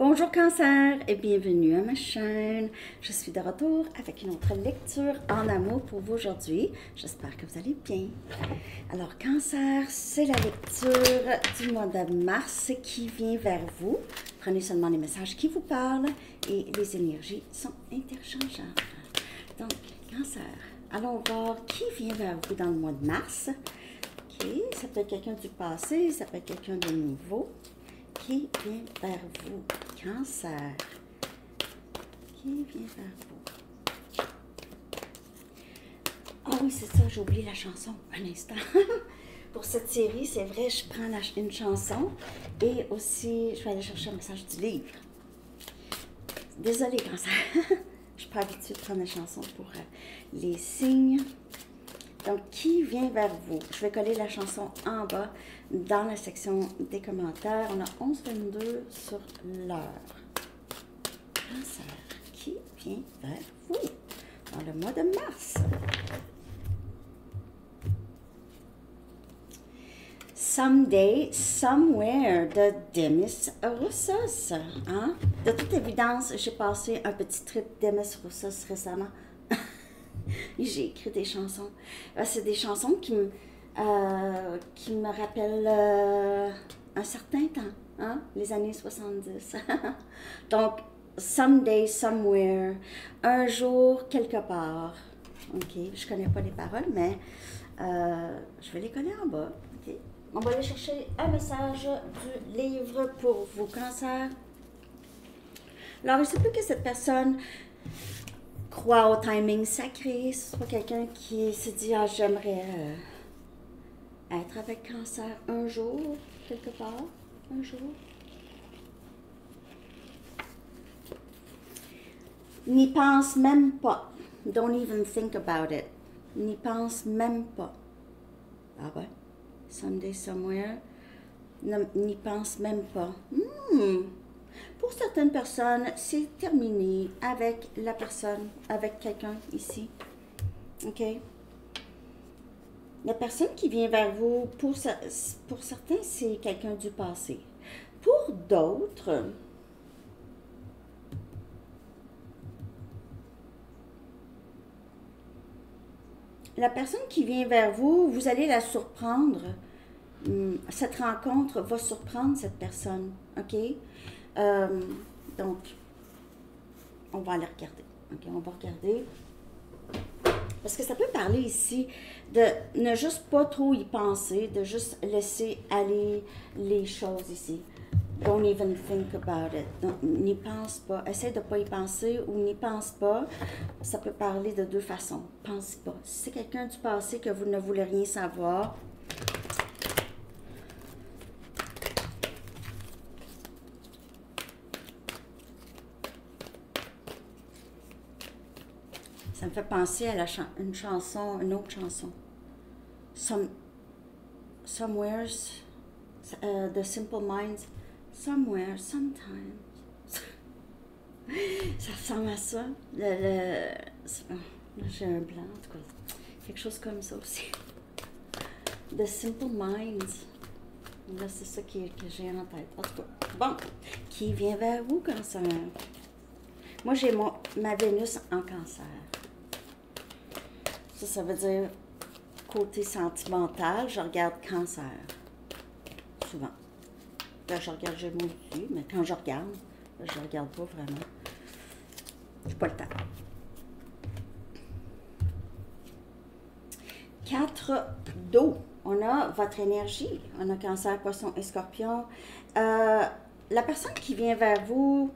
Bonjour Cancer et bienvenue à ma chaîne. Je suis de retour avec une autre lecture en amour pour vous aujourd'hui. J'espère que vous allez bien. Alors Cancer, c'est la lecture du mois de mars qui vient vers vous. Prenez seulement les messages qui vous parlent et les énergies sont interchangeables. Donc Cancer, allons voir qui vient vers vous dans le mois de mars. Ok, ça peut être quelqu'un du passé, ça peut être quelqu'un de nouveau. Qui vient vers vous? Cancer. Qui vient vers vous? Ah oui, c'est ça, j'ai oublié la chanson. Un instant. Pour cette série, c'est vrai, je prends une chanson et aussi, je vais aller chercher un message du livre. Désolée, Cancer. Je suis pas habituée de prendre la chanson pour les signes. Donc, qui vient vers vous? Je vais coller la chanson en bas dans la section des commentaires. On a 11h22 sur l'heure. Cancer, qui vient vers vous dans le mois de mars? Someday, Somewhere de Demis Roussos. Hein? De toute évidence, j'ai passé un petit trip Demis Roussos récemment. J'ai écrit des chansons. C'est des chansons qui me rappellent un certain temps, hein? Les années 70. Donc, Someday, Somewhere, un jour, quelque part. OK, je connais pas les paroles, mais je vais les coller en bas. OK. On va aller chercher un message du livre pour vous, Cancer. Alors, il se peut que cette personne croit au timing sacré, ce soit quelqu'un qui se dit « Ah, j'aimerais être avec Cancer un jour, quelque part, un jour. » N'y pense même pas. Don't even think about it. N'y pense même pas. Ah ouais? Someday, somewhere. N'y pense même pas. Pour certaines personnes, c'est terminé avec la personne, avec quelqu'un ici. OK? La personne qui vient vers vous, pour certains, c'est quelqu'un du passé. Pour d'autres, la personne qui vient vers vous, vous allez la surprendre. Cette rencontre va surprendre cette personne. OK? Donc, on va aller regarder. OK, on va regarder. Parce que ça peut parler ici de ne juste pas trop y penser, de juste laisser aller les choses ici. Don't even think about it. N'y pense pas. Essaye de ne pas y penser ou n'y pense pas. Ça peut parler de deux façons. Pense pas. Si c'est quelqu'un du passé que vous ne voulez rien savoir, ça me fait penser à une chanson, une autre chanson. Somewhere's, The Simple Minds. Somewhere, sometimes. Ça ressemble à ça. J'ai un blanc, en tout cas. Quelque chose comme ça aussi. The Simple Minds. Là, c'est ça que j'ai en tête. En tout cas, bon. Qui vient vers vous, Cancer? Moi, j'ai ma Vénus en Cancer. Ça veut dire, côté sentimental, je regarde Cancer. Souvent. Là, je regarde Gémeaux aussi, mais quand je regarde pas vraiment. J'ai pas le temps. 4 d'eau. On a votre énergie. On a Cancer, Poisson et Scorpion. La personne qui vient vers vous,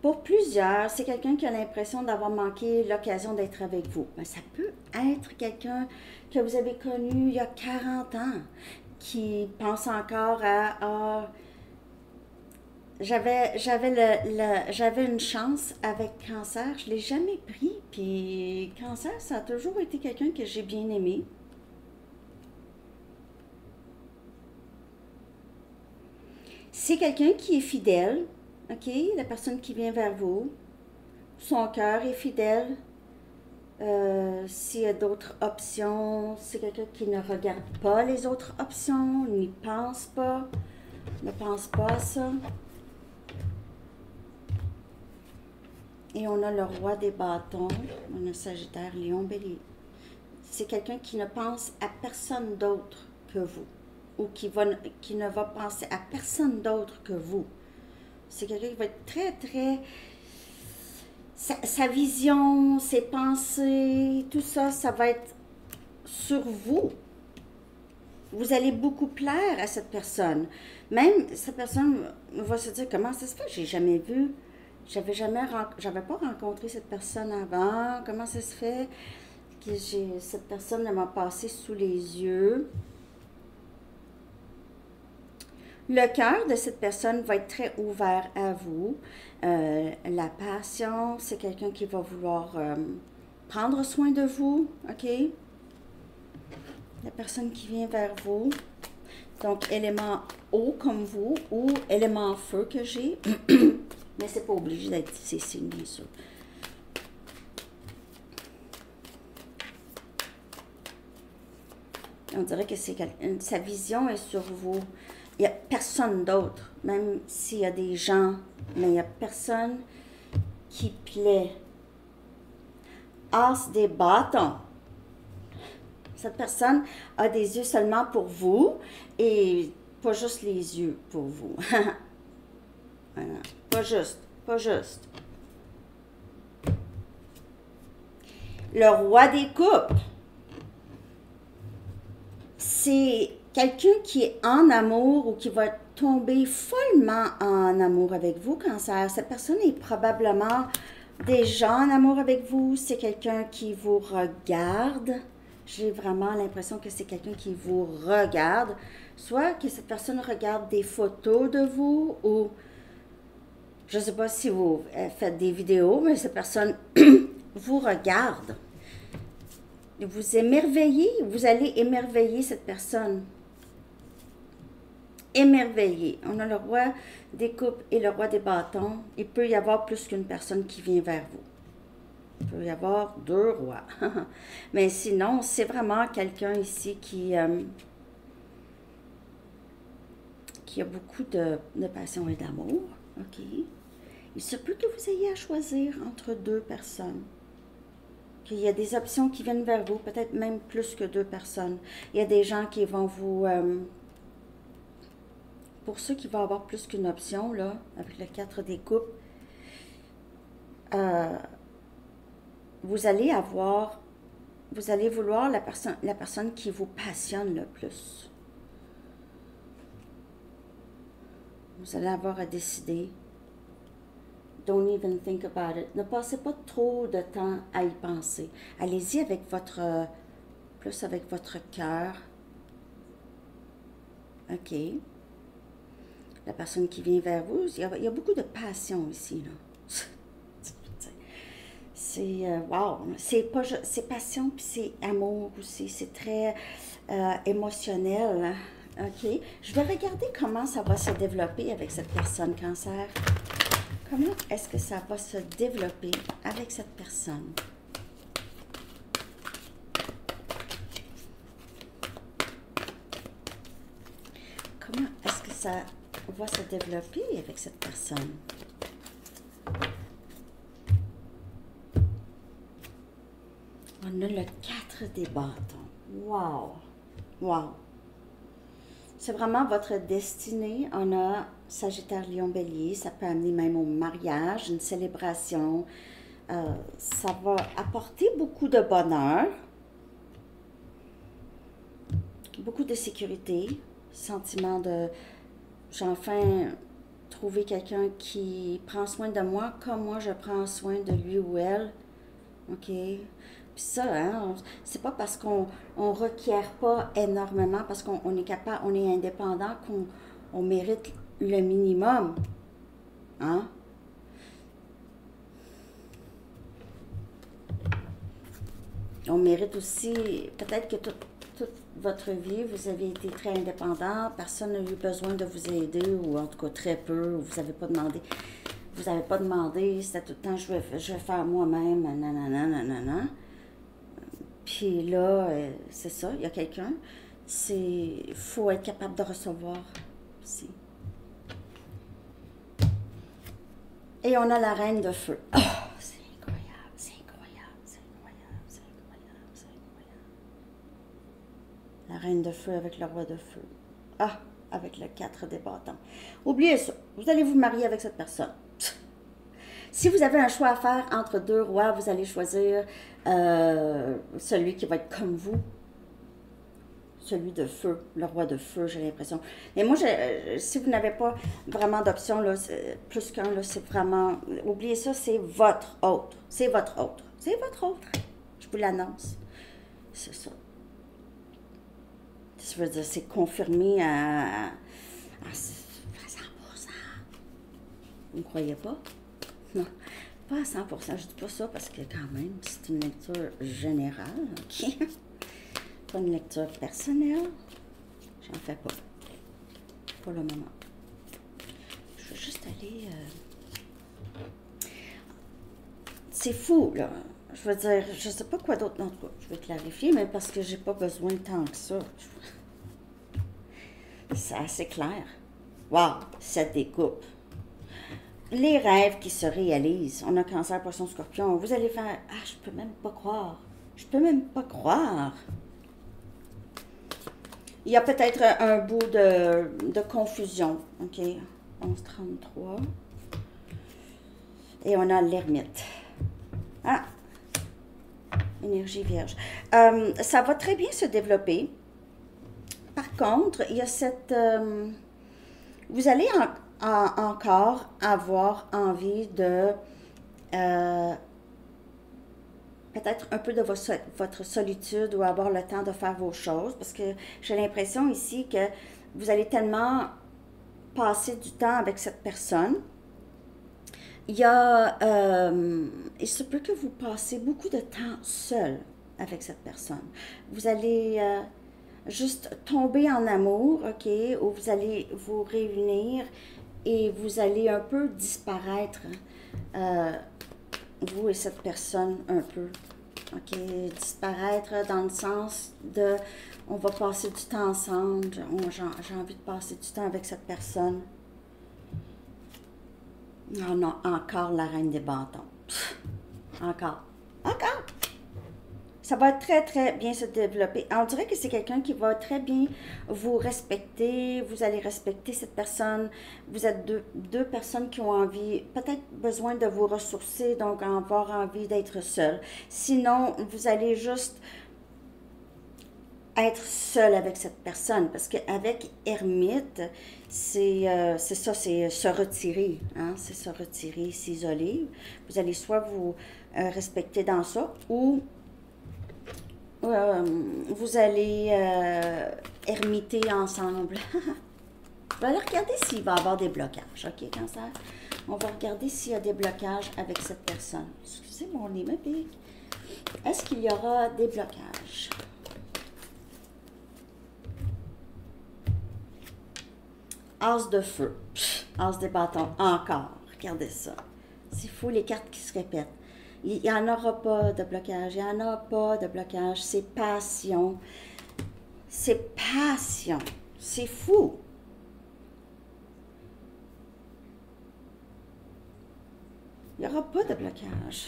pour plusieurs, c'est quelqu'un qui a l'impression d'avoir manqué l'occasion d'être avec vous. Mais ça peut être quelqu'un que vous avez connu il y a 40 ans, qui pense encore à j'avais une chance avec Cancer, je ne l'ai jamais pris, puis Cancer, ça a toujours été quelqu'un que j'ai bien aimé. C'est quelqu'un qui est fidèle, OK? La personne qui vient vers vous, son cœur est fidèle. S'il y a d'autres options, c'est quelqu'un qui ne regarde pas les autres options, n'y pense pas, ne pense pas à ça. Et on a le roi des bâtons. On a Sagittaire, Lion, Bélier. C'est quelqu'un qui ne pense à personne d'autre que vous. Ou qui ne va penser à personne d'autre que vous. C'est quelqu'un qui va être très, très... Sa vision, ses pensées, tout ça, ça va être sur vous. Vous allez beaucoup plaire à cette personne. Même cette personne va se dire, comment ça se fait? J'ai jamais vu, j'avais pas rencontré cette personne avant. Comment ça se fait que cette personne m'a passé sous les yeux? Le cœur de cette personne va être très ouvert à vous. La passion, c'est quelqu'un qui va vouloir prendre soin de vous, ok? La personne qui vient vers vous. Donc, élément eau comme vous ou élément feu que j'ai. Mais c'est pas obligé d'être ces signes, bien sûr. On dirait que c'est sa vision est sur vous. Il n'y a personne d'autre, même s'il y a des gens, mais il n'y a personne qui plaît. As des bâtons. Cette personne a des yeux seulement pour vous et pas juste les yeux pour vous. Voilà. Pas juste, pas juste. Le roi des coupes. C'est quelqu'un qui est en amour ou qui va tomber follement en amour avec vous, Cancer. Cette personne est probablement déjà en amour avec vous. C'est quelqu'un qui vous regarde. J'ai vraiment l'impression que c'est quelqu'un qui vous regarde. Soit que cette personne regarde des photos de vous ou je ne sais pas si vous faites des vidéos, mais cette personne vous regarde. Vous émerveillez, vous allez émerveiller cette personne. Émerveiller. On a le roi des coupes et le roi des bâtons. Il peut y avoir plus qu'une personne qui vient vers vous. Il peut y avoir deux rois. Mais sinon, c'est vraiment quelqu'un ici qui a beaucoup de passion et d'amour. OK. Il se peut que vous ayez à choisir entre deux personnes. Qu'il y a des options qui viennent vers vous, peut-être même plus que deux personnes. Il y a des gens qui vont vous... pour ceux qui vont avoir plus qu'une option, là, avec le 4 des coupes, vous allez vouloir la personne qui vous passionne le plus. Vous allez avoir à décider. Don't even think about it. Ne passez pas trop de temps à y penser. Allez-y avec plus avec votre cœur. OK. La personne qui vient vers vous, il y a beaucoup de passion ici, là. C'est, wow, c'est passion, puis c'est amour aussi, c'est très émotionnel. OK. Je vais regarder comment ça va se développer avec cette personne, Cancer. Comment est-ce que ça va se développer avec cette personne? Comment est-ce que ça va se développer avec cette personne? On a le 4 des bâtons. Wow! Wow! C'est vraiment votre destinée. On a Sagittaire, Lion, Bélier. Ça peut amener même au mariage, une célébration. Ça va apporter beaucoup de bonheur, beaucoup de sécurité, sentiment de... J'ai enfin trouvé quelqu'un qui prend soin de moi comme moi je prends soin de lui ou elle. OK? Puis ça, hein, c'est pas parce qu'on requiert pas énormément, parce qu'on est capable, on est indépendant, qu'on mérite le minimum. Hein? On mérite aussi, peut-être que toute votre vie, vous avez été très indépendant, personne n'a eu besoin de vous aider, ou en tout cas très peu, vous n'avez pas demandé. Vous n'avez pas demandé, c'était tout le temps, je vais faire moi-même, nanana, nanana. Puis là, c'est ça, il y a quelqu'un. Il faut être capable de recevoir aussi. Et on a la reine de feu. Oh, reine de feu avec le roi de feu. Ah, avec le 4 des bâtons. Oubliez ça. Vous allez vous marier avec cette personne. Si vous avez un choix à faire entre deux rois, vous allez choisir celui qui va être comme vous. Celui de feu, le roi de feu, j'ai l'impression. Mais moi, si vous n'avez pas vraiment d'option, plus qu'un, c'est vraiment... Oubliez ça, c'est votre autre. C'est votre autre. C'est votre autre. Je vous l'annonce. C'est ça. Ça veut dire, c'est confirmé à 100%. Vous ne croyez pas? Non, pas à 100%. Je dis pas ça parce que quand même, c'est une lecture générale, ok? Pas une lecture personnelle. J'en fais pas. Pour le moment. Je vais juste aller... C'est fou, là. Je veux dire, je sais pas quoi d'autre. En tout cas, je vais clarifier, mais parce que j'ai pas besoin de tant que ça. C'est assez clair. Wow, ça découpe. Les rêves qui se réalisent. On a Cancer, Poisson, Scorpion. Vous allez faire... Ah, je peux même pas croire. Je peux même pas croire. Il y a peut-être un bout de confusion. OK. 11,33. Et on a l'ermite. Ah! Énergie vierge. Ça va très bien se développer. Par contre, il y a cette... vous allez encore avoir envie de... peut-être un peu de votre solitude ou avoir le temps de faire vos choses, parce que j'ai l'impression ici que vous allez tellement passer du temps avec cette personne. Il y a, il se peut que vous passez beaucoup de temps seul avec cette personne. Vous allez juste tomber en amour, ok, ou vous allez vous réunir et vous allez un peu disparaître, vous et cette personne un peu. OK, disparaître dans le sens de on va passer du temps ensemble, j'ai envie de passer du temps avec cette personne. Non, non, encore la reine des bâtons. Pff, encore. Ça va très, très bien se développer. On dirait que c'est quelqu'un qui va très bien vous respecter. Vous allez respecter cette personne. Vous êtes deux personnes qui ont envie, peut-être besoin de vous ressourcer, donc avoir envie d'être seul. Sinon, vous allez juste être seul avec cette personne. Parce qu'avec ermite, c'est ça, c'est se retirer. Hein? C'est se retirer, s'isoler. Vous allez soit vous respecter dans ça, ou... vous allez ermiter ensemble. Je vais aller regarder s'il va y avoir des blocages. OK, Cancer? On va regarder s'il y a des blocages avec cette personne. Excusez mon nez, me pique. Est-ce qu'il y aura des blocages? As de feu. As des bâtons. Encore. Regardez ça. C'est fou, les cartes qui se répètent. Il n'y en aura pas de blocage. Il n'y en a pas de blocage. C'est passion. C'est passion. C'est fou. Il n'y aura pas de blocage.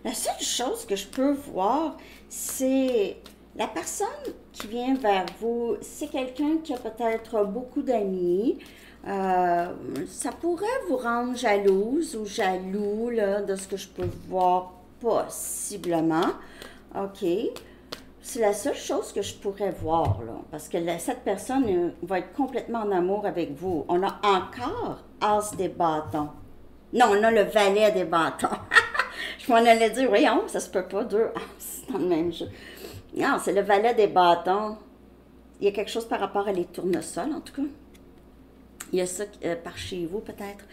La seule chose que je peux voir, c'est la personne qui vient vers vous. C'est quelqu'un qui a peut-être beaucoup d'amis. Ça pourrait vous rendre jalouse ou jaloux là, de ce que je peux voir possiblement. OK. C'est la seule chose que je pourrais voir, là, parce que cette personne va être complètement en amour avec vous. On a encore As des bâtons. Non, on a le valet des bâtons. Je m'en allais dire, voyons, ça se peut pas, deux As dans le même jeu. Non, c'est le valet des bâtons. Il y a quelque chose par rapport à les tournesols, en tout cas. Il y a ça par chez vous, peut-être.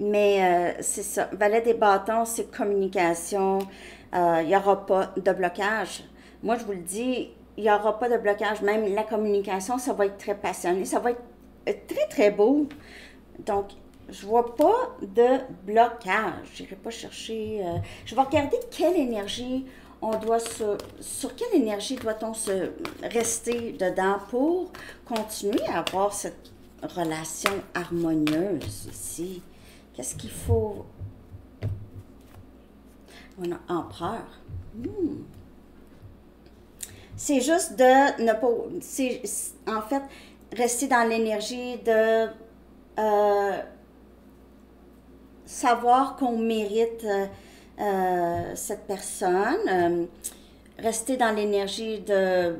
Mais c'est ça. Valet des bâtons, c'est communication. Il n'y aura pas de blocage. Moi, je vous le dis, il n'y aura pas de blocage. Même la communication, ça va être très passionné. Ça va être très, très beau. Donc, je ne vois pas de blocage. Je n'irai pas chercher... je vais regarder quelle énergie on doit sur quelle énergie doit-on se rester dedans pour continuer à avoir cette relation harmonieuse ici. Qu'est-ce qu'il faut? On a empereur. C'est juste de ne pas... En fait, rester dans l'énergie de savoir qu'on mérite cette personne. Rester dans l'énergie de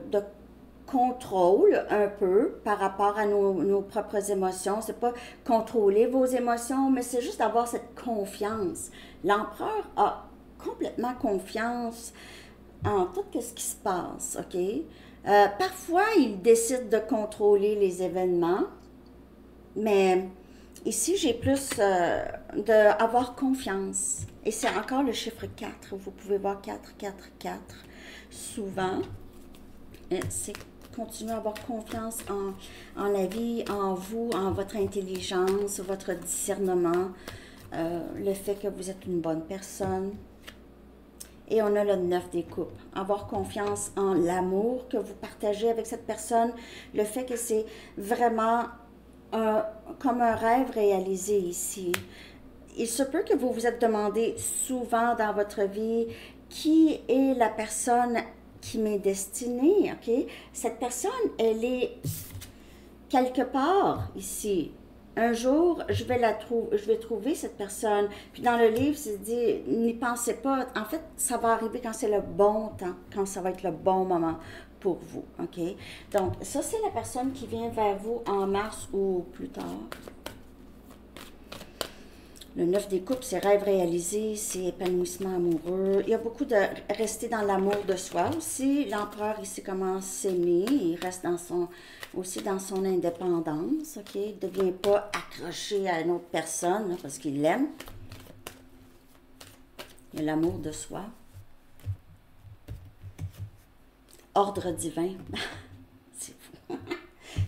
contrôle un peu par rapport à nos propres émotions. C'est pas contrôler vos émotions, mais c'est juste d'avoir cette confiance. L'empereur a complètement confiance en tout ce qui se passe, OK? Parfois, il décide de contrôler les événements, mais ici, j'ai plus d'avoir confiance. Et c'est encore le chiffre 4. Vous pouvez voir 4, 4, 4 souvent. C'est continuer à avoir confiance en la vie, en vous, en votre intelligence, votre discernement, le fait que vous êtes une bonne personne. Et on a le 9 des coupes. Avoir confiance en l'amour que vous partagez avec cette personne, le fait que c'est vraiment comme un rêve réalisé ici. Il se peut que vous vous êtes demandé souvent dans votre vie qui est la personne qui m'est destinée, OK? Cette personne, elle est quelque part ici. Un jour, je vais trouver cette personne. Puis dans le livre, c'est dit, n'y pensez pas. En fait, ça va arriver quand c'est le bon temps, quand ça va être le bon moment pour vous, OK? Donc, ça, c'est la personne qui vient vers vous en mars ou plus tard. Le 9 des coupes, c'est rêve réalisé, c'est épanouissement amoureux. Il y a beaucoup de rester dans l'amour de soi aussi. L'empereur ici commence à s'aimer, il reste aussi dans son indépendance, OK? Il ne devient pas accroché à une autre personne là, parce qu'il l'aime. Il y a l'amour de soi. Ordre divin. C'est fou.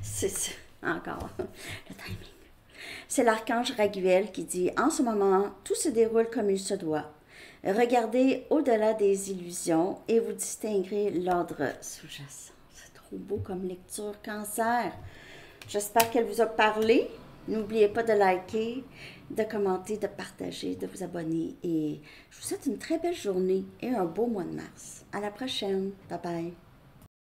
C'est ça, encore, le timing. C'est l'archange Raguel qui dit « En ce moment, tout se déroule comme il se doit. Regardez au-delà des illusions et vous distinguerez l'ordre sous-jacent. » C'est trop beau comme lecture, Cancer. J'espère qu'elle vous a parlé. N'oubliez pas de liker, de commenter, de partager, de vous abonner. Et je vous souhaite une très belle journée et un beau mois de mars. À la prochaine. Bye bye.